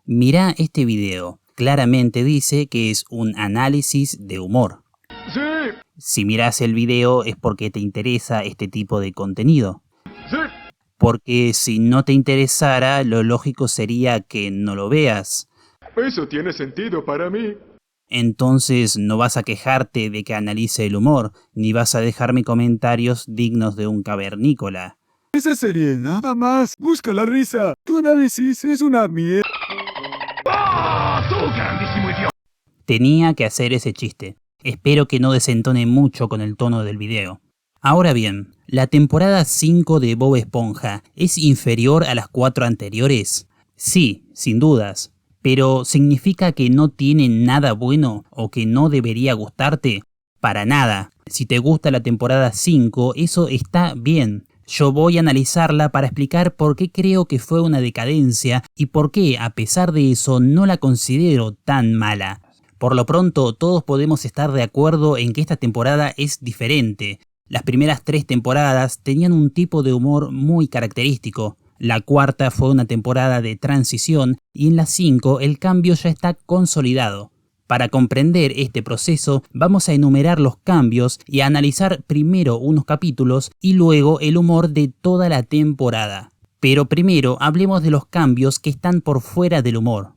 Mirá este video. Claramente dice que es un análisis de humor. Sí. Si mirás el video es porque te interesa este tipo de contenido. Sí. Porque si no te interesara, lo lógico sería que no lo veas. Eso tiene sentido para mí. Entonces no vas a quejarte de que analice el humor, ni vas a dejarme comentarios dignos de un cavernícola. Esa serie nada más busca la risa. Tu análisis es una mierda. ¡Ah! ¡Tú, grandísimo idiota! Tenía que hacer ese chiste. Espero que no desentone mucho con el tono del video. Ahora bien, ¿la temporada 5 de Bob Esponja es inferior a las 4 anteriores? Sí, sin dudas. ¿Pero significa que no tiene nada bueno o que no debería gustarte? Para nada. Si te gusta la temporada 5, eso está bien. Yo voy a analizarla para explicar por qué creo que fue una decadencia y por qué, a pesar de eso, no la considero tan mala. Por lo pronto, todos podemos estar de acuerdo en que esta temporada es diferente. Las primeras 3 temporadas tenían un tipo de humor muy característico. La cuarta fue una temporada de transición y en la 5 el cambio ya está consolidado. Para comprender este proceso vamos a enumerar los cambios y a analizar primero unos capítulos y luego el humor de toda la temporada. Pero primero hablemos de los cambios que están por fuera del humor.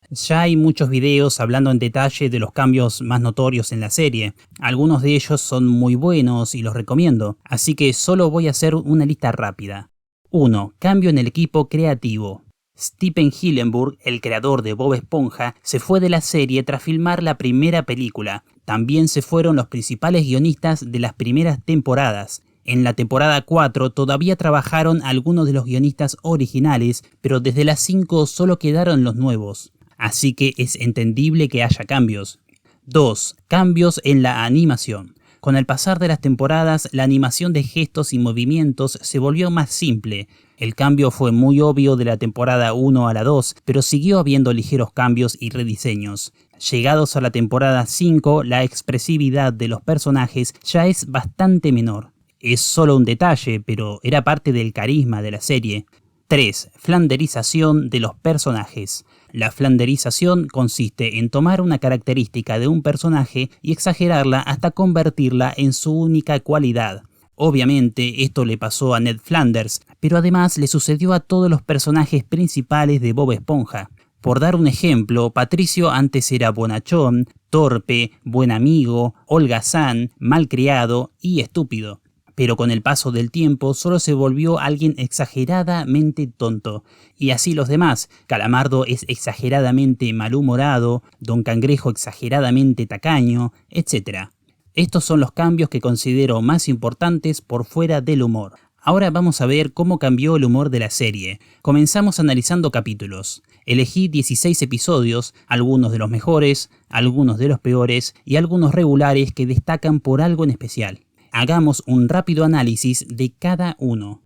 Ya hay muchos videos hablando en detalle de los cambios más notorios en la serie. Algunos de ellos son muy buenos y los recomiendo, así que solo voy a hacer una lista rápida. 1. Cambio en el equipo creativo. Stephen Hillenburg, el creador de Bob Esponja, se fue de la serie tras filmar la primera película. También se fueron los principales guionistas de las primeras temporadas. En la temporada 4 todavía trabajaron algunos de los guionistas originales, pero desde la 5 solo quedaron los nuevos. Así que es entendible que haya cambios. 2. Cambios en la animación. Con el pasar de las temporadas, la animación de gestos y movimientos se volvió más simple. El cambio fue muy obvio de la temporada 1 a la 2, pero siguió habiendo ligeros cambios y rediseños. Llegados a la temporada 5, la expresividad de los personajes ya es bastante menor. Es solo un detalle, pero era parte del carisma de la serie. 3. Flanderización de los personajes. La flanderización consiste en tomar una característica de un personaje y exagerarla hasta convertirla en su única cualidad. Obviamente esto le pasó a Ned Flanders, pero además le sucedió a todos los personajes principales de Bob Esponja. Por dar un ejemplo, Patricio antes era bonachón, torpe, buen amigo, holgazán, malcriado y estúpido. Pero con el paso del tiempo solo se volvió alguien exageradamente tonto. Y así los demás. Calamardo es exageradamente malhumorado, Don Cangrejo exageradamente tacaño, etc. Estos son los cambios que considero más importantes por fuera del humor. Ahora vamos a ver cómo cambió el humor de la serie. Comenzamos analizando capítulos. Elegí 16 episodios, algunos de los mejores, algunos de los peores y algunos regulares que destacan por algo en especial. Hagamos un rápido análisis de cada uno.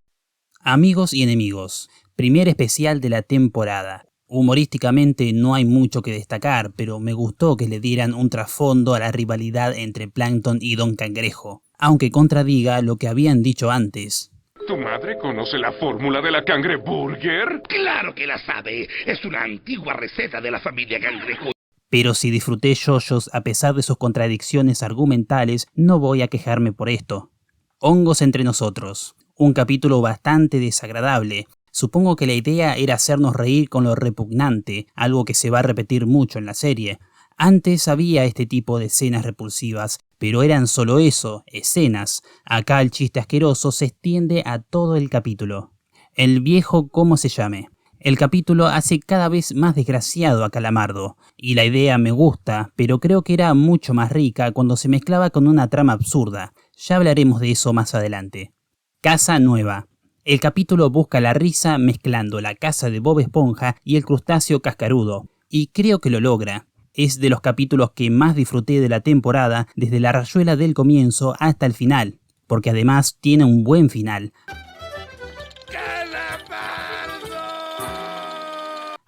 Amigos y enemigos. Primer especial de la temporada. Humorísticamente no hay mucho que destacar, pero me gustó que le dieran un trasfondo a la rivalidad entre Plankton y Don Cangrejo, aunque contradiga lo que habían dicho antes. ¿Tu madre conoce la fórmula de la cangreburger? ¡Claro que la sabe! Es una antigua receta de la familia Cangrejo. Pero si disfruté yoyos a pesar de sus contradicciones argumentales, no voy a quejarme por esto. Hongos entre nosotros. Un capítulo bastante desagradable. Supongo que la idea era hacernos reír con lo repugnante, algo que se va a repetir mucho en la serie. Antes había este tipo de escenas repulsivas, pero eran solo eso, escenas. Acá el chiste asqueroso se extiende a todo el capítulo. El viejo como se llame. El capítulo hace cada vez más desgraciado a Calamardo, y la idea me gusta, pero creo que era mucho más rica cuando se mezclaba con una trama absurda. Ya hablaremos de eso más adelante. Casa nueva. El capítulo busca la risa mezclando la casa de Bob Esponja y el crustáceo cascarudo, y creo que lo logra. Es de los capítulos que más disfruté de la temporada, desde la rayuela del comienzo hasta el final, porque además tiene un buen final.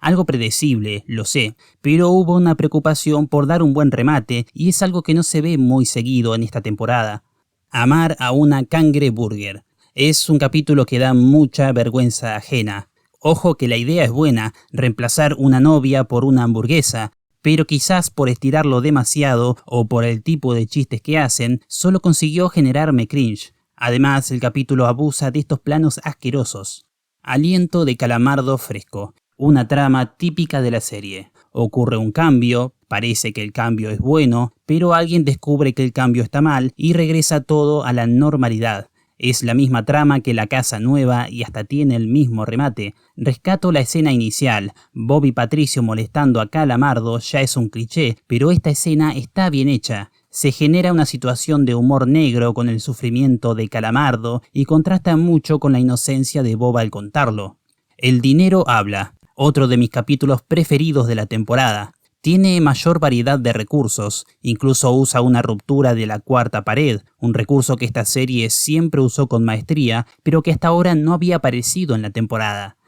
Algo predecible, lo sé, pero hubo una preocupación por dar un buen remate y es algo que no se ve muy seguido en esta temporada. Amar a una cangreburger. Es un capítulo que da mucha vergüenza ajena. Ojo que la idea es buena, reemplazar una novia por una hamburguesa, pero quizás por estirarlo demasiado o por el tipo de chistes que hacen, solo consiguió generarme cringe. Además, el capítulo abusa de estos planos asquerosos. Aliento de calamardo fresco, una trama típica de la serie. Ocurre un cambio, parece que el cambio es bueno, pero alguien descubre que el cambio está mal y regresa todo a la normalidad. Es la misma trama que la casa nueva y hasta tiene el mismo remate. Rescato la escena inicial. Bob y Patricio molestando a Calamardo ya es un cliché, pero esta escena está bien hecha. Se genera una situación de humor negro con el sufrimiento de Calamardo y contrasta mucho con la inocencia de Bob al contarlo. El dinero habla, otro de mis capítulos preferidos de la temporada. Tiene mayor variedad de recursos, incluso usa una ruptura de la cuarta pared, un recurso que esta serie siempre usó con maestría, pero que hasta ahora no había aparecido en la temporada.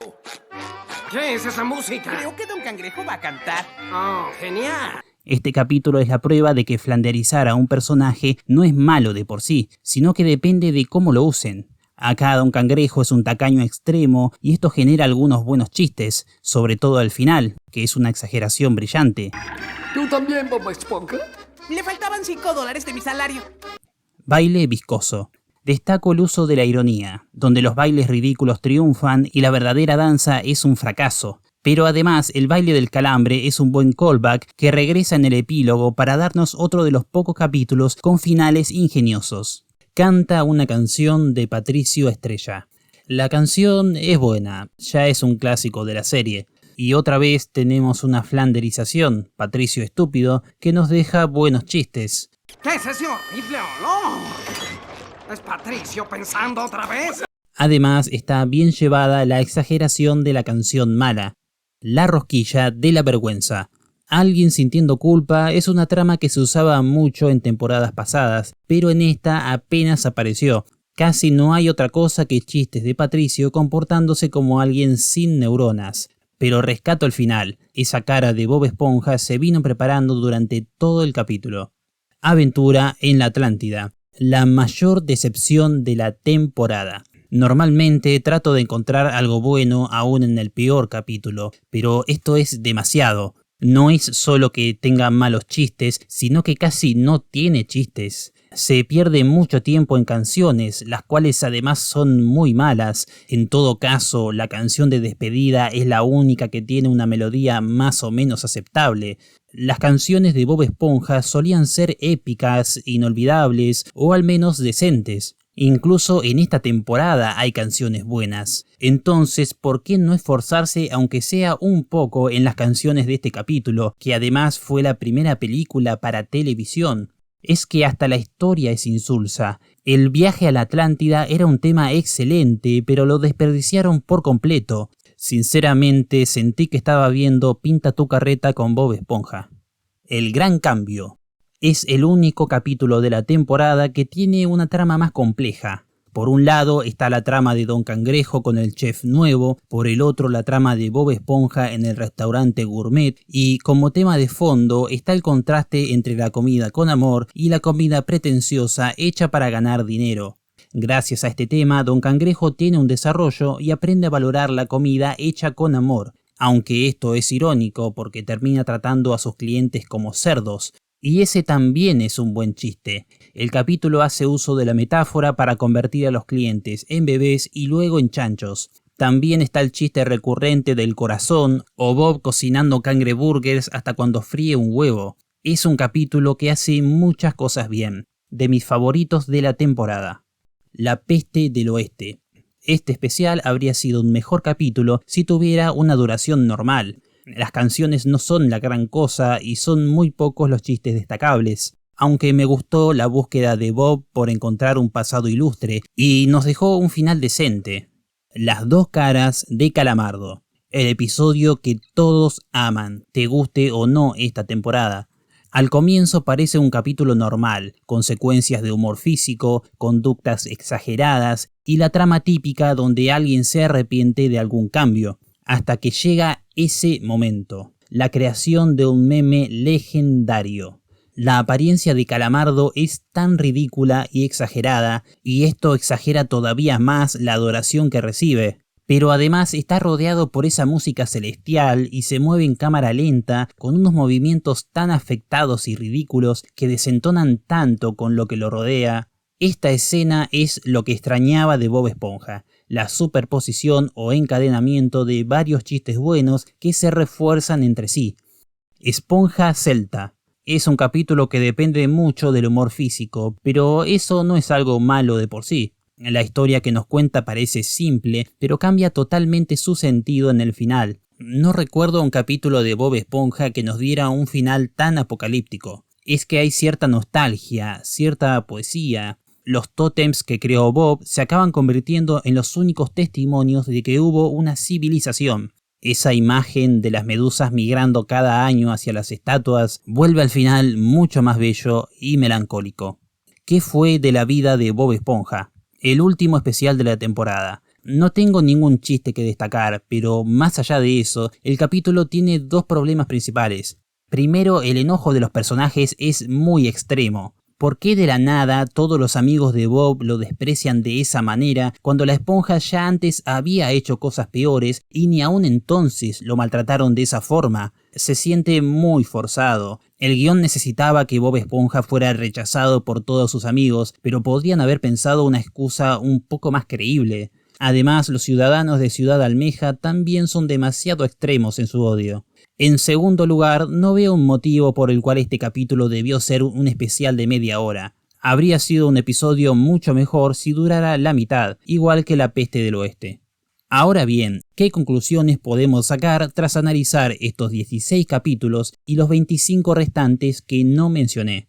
¿Qué es esa música? Creo que Don Cangrejo va a cantar. ¡Oh, genial! Este capítulo es la prueba de que flanderizar a un personaje no es malo de por sí, sino que depende de cómo lo usen. Acá Don Cangrejo es un tacaño extremo y esto genera algunos buenos chistes, sobre todo al final, que es una exageración brillante. ¿Tú también, Bob Esponja? Le faltaban $5 de mi salario. Baile viscoso. Destaco el uso de la ironía, donde los bailes ridículos triunfan y la verdadera danza es un fracaso. Pero además el baile del calambre es un buen callback que regresa en el epílogo para darnos otro de los pocos capítulos con finales ingeniosos. Canta una canción de Patricio Estrella. La canción es buena, ya es un clásico de la serie. Y otra vez tenemos una flanderización, Patricio estúpido, que nos deja buenos chistes. ¿Qué es ese horrible olor? ¿Es Patricio pensando otra vez? Además está bien llevada la exageración de la canción mala. La rosquilla de la vergüenza. Alguien sintiendo culpa es una trama que se usaba mucho en temporadas pasadas, pero en esta apenas apareció. Casi no hay otra cosa que chistes de Patricio comportándose como alguien sin neuronas. Pero rescato el final, esa cara de Bob Esponja se vino preparando durante todo el capítulo. Aventura en la Atlántida, la mayor decepción de la temporada. Normalmente trato de encontrar algo bueno aún en el peor capítulo, pero esto es demasiado. No es solo que tenga malos chistes, sino que casi no tiene chistes. Se pierde mucho tiempo en canciones, las cuales además son muy malas. En todo caso, la canción de despedida es la única que tiene una melodía más o menos aceptable. Las canciones de Bob Esponja solían ser épicas, inolvidables o al menos decentes. Incluso en esta temporada hay canciones buenas. Entonces, ¿por qué no esforzarse aunque sea un poco en las canciones de este capítulo, que además fue la primera película para televisión? Es que hasta la historia es insulsa. El viaje a la Atlántida era un tema excelente, pero lo desperdiciaron por completo. Sinceramente, sentí que estaba viendo Pinta tu carreta con Bob Esponja. El gran cambio. Es el único capítulo de la temporada que tiene una trama más compleja. Por un lado está la trama de Don Cangrejo con el chef nuevo, por el otro la trama de Bob Esponja en el restaurante gourmet y como tema de fondo está el contraste entre la comida con amor y la comida pretenciosa hecha para ganar dinero. Gracias a este tema, Don Cangrejo tiene un desarrollo y aprende a valorar la comida hecha con amor, aunque esto es irónico porque termina tratando a sus clientes como cerdos. Y ese también es un buen chiste. El capítulo hace uso de la metáfora para convertir a los clientes en bebés y luego en chanchos. También está el chiste recurrente del corazón o Bob cocinando cangreburgers hasta cuando fríe un huevo. Es un capítulo que hace muchas cosas bien. De mis favoritos de la temporada. La peste del oeste. Este especial habría sido un mejor capítulo si tuviera una duración normal. Las canciones no son la gran cosa y son muy pocos los chistes destacables, aunque me gustó la búsqueda de Bob por encontrar un pasado ilustre y nos dejó un final decente. Las dos caras de Calamardo, el episodio que todos aman, te guste o no esta temporada. Al comienzo parece un capítulo normal, con secuencias de humor físico, conductas exageradas y la trama típica donde alguien se arrepiente de algún cambio. Hasta que llega ese momento, la creación de un meme legendario. La apariencia de Calamardo es tan ridícula y exagerada, y esto exagera todavía más la adoración que recibe. Pero además está rodeado por esa música celestial y se mueve en cámara lenta con unos movimientos tan afectados y ridículos que desentonan tanto con lo que lo rodea. Esta escena es lo que extrañaba de Bob Esponja, la superposición o encadenamiento de varios chistes buenos que se refuerzan entre sí. Esponja Celta. Es un capítulo que depende mucho del humor físico, pero eso no es algo malo de por sí. La historia que nos cuenta parece simple, pero cambia totalmente su sentido en el final. No recuerdo un capítulo de Bob Esponja que nos diera un final tan apocalíptico. Es que hay cierta nostalgia, cierta poesía. Los tótems que creó Bob se acaban convirtiendo en los únicos testimonios de que hubo una civilización. Esa imagen de las medusas migrando cada año hacia las estatuas vuelve al final mucho más bello y melancólico. ¿Qué fue de la vida de Bob Esponja? El último especial de la temporada. No tengo ningún chiste que destacar, pero más allá de eso, el capítulo tiene dos problemas principales. Primero, el enojo de los personajes es muy extremo. ¿Por qué de la nada todos los amigos de Bob lo desprecian de esa manera cuando la esponja ya antes había hecho cosas peores y ni aún entonces lo maltrataron de esa forma? Se siente muy forzado. El guión necesitaba que Bob Esponja fuera rechazado por todos sus amigos, pero podrían haber pensado una excusa un poco más creíble. Además, los ciudadanos de Ciudad Almeja también son demasiado extremos en su odio. En segundo lugar, no veo un motivo por el cual este capítulo debió ser un especial de media hora. Habría sido un episodio mucho mejor si durara la mitad, igual que La Peste del Oeste. Ahora bien, ¿qué conclusiones podemos sacar tras analizar estos 16 capítulos y los 25 restantes que no mencioné?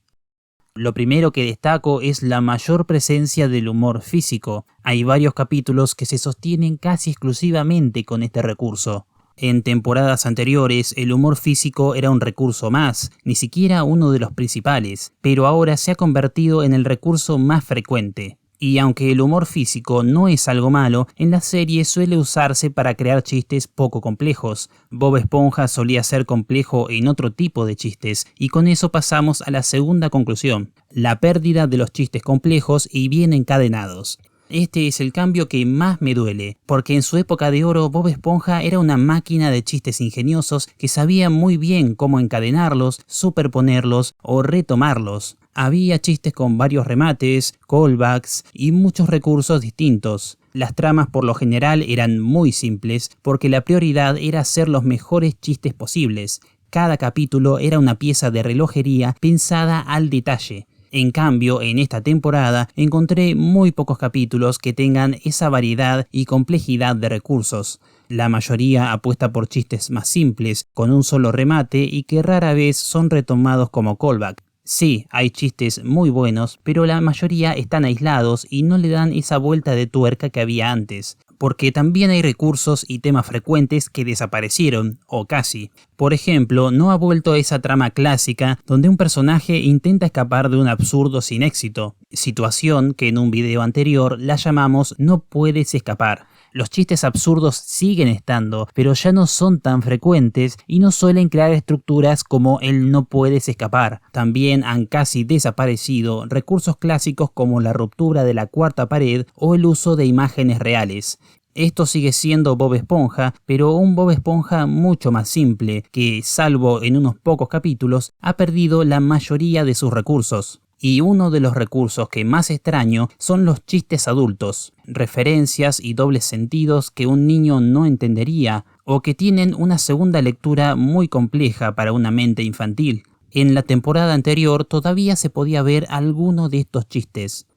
Lo primero que destaco es la mayor presencia del humor físico. Hay varios capítulos que se sostienen casi exclusivamente con este recurso. En temporadas anteriores el humor físico era un recurso más, ni siquiera uno de los principales, pero ahora se ha convertido en el recurso más frecuente. Y aunque el humor físico no es algo malo, en la serie suele usarse para crear chistes poco complejos. Bob Esponja solía ser complejo en otro tipo de chistes, y con eso pasamos a la segunda conclusión, la pérdida de los chistes complejos y bien encadenados. Este es el cambio que más me duele, porque en su época de oro Bob Esponja era una máquina de chistes ingeniosos que sabía muy bien cómo encadenarlos, superponerlos o retomarlos. Había chistes con varios remates, callbacks y muchos recursos distintos. Las tramas por lo general eran muy simples porque la prioridad era hacer los mejores chistes posibles. Cada capítulo era una pieza de relojería pensada al detalle. En cambio, en esta temporada encontré muy pocos capítulos que tengan esa variedad y complejidad de recursos. La mayoría apuesta por chistes más simples, con un solo remate y que rara vez son retomados como callback. Sí, hay chistes muy buenos, pero la mayoría están aislados y no le dan esa vuelta de tuerca que había antes. Porque también hay recursos y temas frecuentes que desaparecieron, o casi. Por ejemplo, no ha vuelto esa trama clásica donde un personaje intenta escapar de un absurdo sin éxito, situación que en un video anterior la llamamos "no puedes escapar". Los chistes absurdos siguen estando, pero ya no son tan frecuentes y no suelen crear estructuras como el "no puedes escapar". También han casi desaparecido recursos clásicos como la ruptura de la cuarta pared o el uso de imágenes reales. Esto sigue siendo Bob Esponja, pero un Bob Esponja mucho más simple, que, salvo en unos pocos capítulos, ha perdido la mayoría de sus recursos. Y uno de los recursos que más extraño son los chistes adultos, referencias y dobles sentidos que un niño no entendería, o que tienen una segunda lectura muy compleja para una mente infantil. En la temporada anterior todavía se podía ver alguno de estos chistes.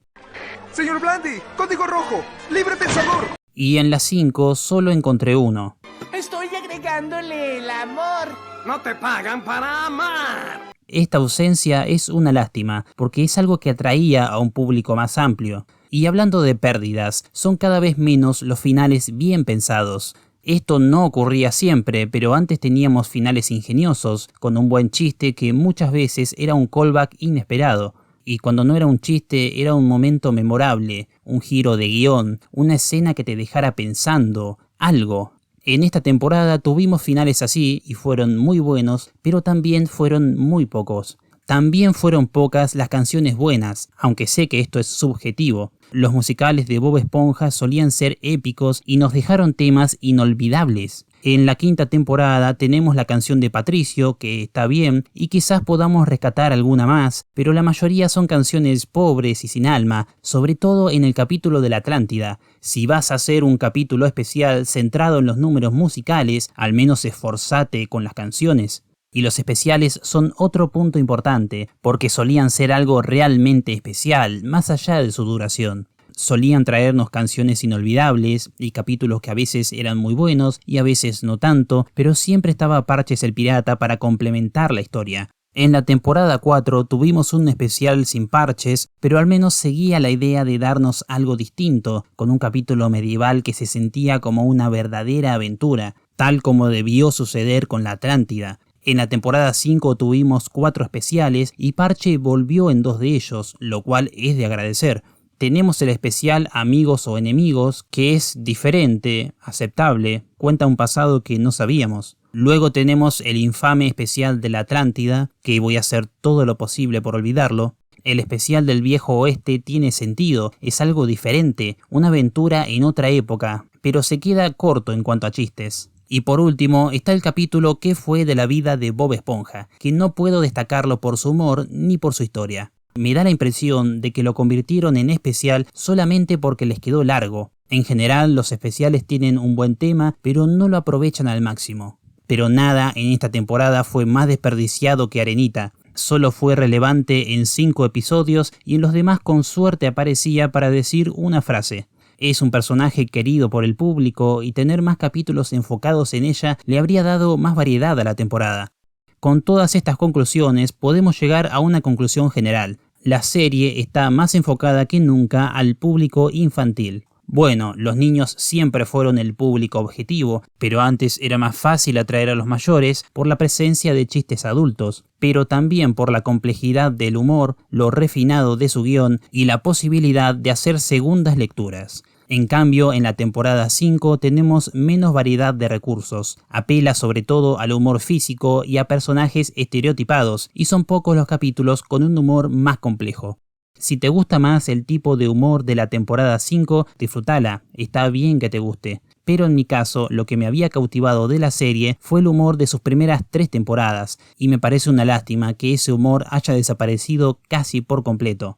¡Señor Blandy! ¡Código rojo! ¡Libre pensador! Y en las 5 solo encontré uno. Estoy agregándole el amor. No te pagan para amar. Esta ausencia es una lástima, porque es algo que atraía a un público más amplio. Y hablando de pérdidas, son cada vez menos los finales bien pensados. Esto no ocurría siempre, pero antes teníamos finales ingeniosos, con un buen chiste que muchas veces era un callback inesperado. Y cuando no era un chiste, era un momento memorable, un giro de guión, una escena que te dejara pensando, algo. En esta temporada tuvimos finales así y fueron muy buenos, pero también fueron muy pocos. También fueron pocas las canciones buenas, aunque sé que esto es subjetivo. Los musicales de Bob Esponja solían ser épicos y nos dejaron temas inolvidables. En la quinta temporada tenemos la canción de Patricio, que está bien, y quizás podamos rescatar alguna más, pero la mayoría son canciones pobres y sin alma, sobre todo en el capítulo de la Atlántida. Si vas a hacer un capítulo especial centrado en los números musicales, al menos esforzate con las canciones. Y los especiales son otro punto importante, porque solían ser algo realmente especial, más allá de su duración. Solían traernos canciones inolvidables y capítulos que a veces eran muy buenos y a veces no tanto, pero siempre estaba Parches el Pirata para complementar la historia. En la temporada 4 tuvimos un especial sin Parches, pero al menos seguía la idea de darnos algo distinto, con un capítulo medieval que se sentía como una verdadera aventura, tal como debió suceder con la Atlántida. En la temporada 5 tuvimos 4 especiales y Parche volvió en 2 de ellos, lo cual es de agradecer. Tenemos el especial Amigos o Enemigos, que es diferente, aceptable, cuenta un pasado que no sabíamos. Luego tenemos el infame especial de la Atlántida, que voy a hacer todo lo posible por olvidarlo. El especial del Viejo Oeste tiene sentido, es algo diferente, una aventura en otra época, pero se queda corto en cuanto a chistes. Y por último está el capítulo ¿Qué fue de la vida de Bob Esponja?, que no puedo destacarlo por su humor ni por su historia. Me da la impresión de que lo convirtieron en especial solamente porque les quedó largo. En general, los especiales tienen un buen tema, pero no lo aprovechan al máximo. Pero nada en esta temporada fue más desperdiciado que Arenita. Solo fue relevante en 5 episodios y en los demás con suerte aparecía para decir una frase. Es un personaje querido por el público y tener más capítulos enfocados en ella le habría dado más variedad a la temporada. Con todas estas conclusiones podemos llegar a una conclusión general. La serie está más enfocada que nunca al público infantil. Bueno, los niños siempre fueron el público objetivo, pero antes era más fácil atraer a los mayores por la presencia de chistes adultos, pero también por la complejidad del humor, lo refinado de su guión y la posibilidad de hacer segundas lecturas. En cambio, en la temporada 5 tenemos menos variedad de recursos, apela sobre todo al humor físico y a personajes estereotipados, y son pocos los capítulos con un humor más complejo. Si te gusta más el tipo de humor de la temporada 5, disfrútala, está bien que te guste. Pero en mi caso, lo que me había cautivado de la serie fue el humor de sus primeras 3 temporadas, y me parece una lástima que ese humor haya desaparecido casi por completo.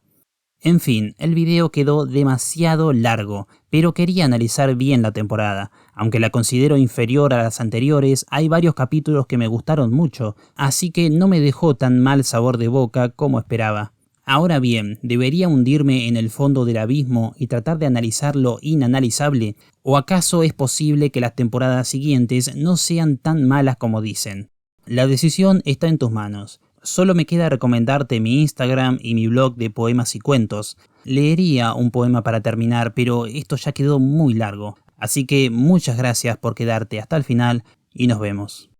En fin, el video quedó demasiado largo, pero quería analizar bien la temporada. Aunque la considero inferior a las anteriores, hay varios capítulos que me gustaron mucho, así que no me dejó tan mal sabor de boca como esperaba. Ahora bien, ¿debería hundirme en el fondo del abismo y tratar de analizar lo inanalizable? ¿O acaso es posible que las temporadas siguientes no sean tan malas como dicen? La decisión está en tus manos. Solo me queda recomendarte mi Instagram y mi blog de poemas y cuentos. Leería un poema para terminar, pero esto ya quedó muy largo. Así que muchas gracias por quedarte hasta el final y nos vemos.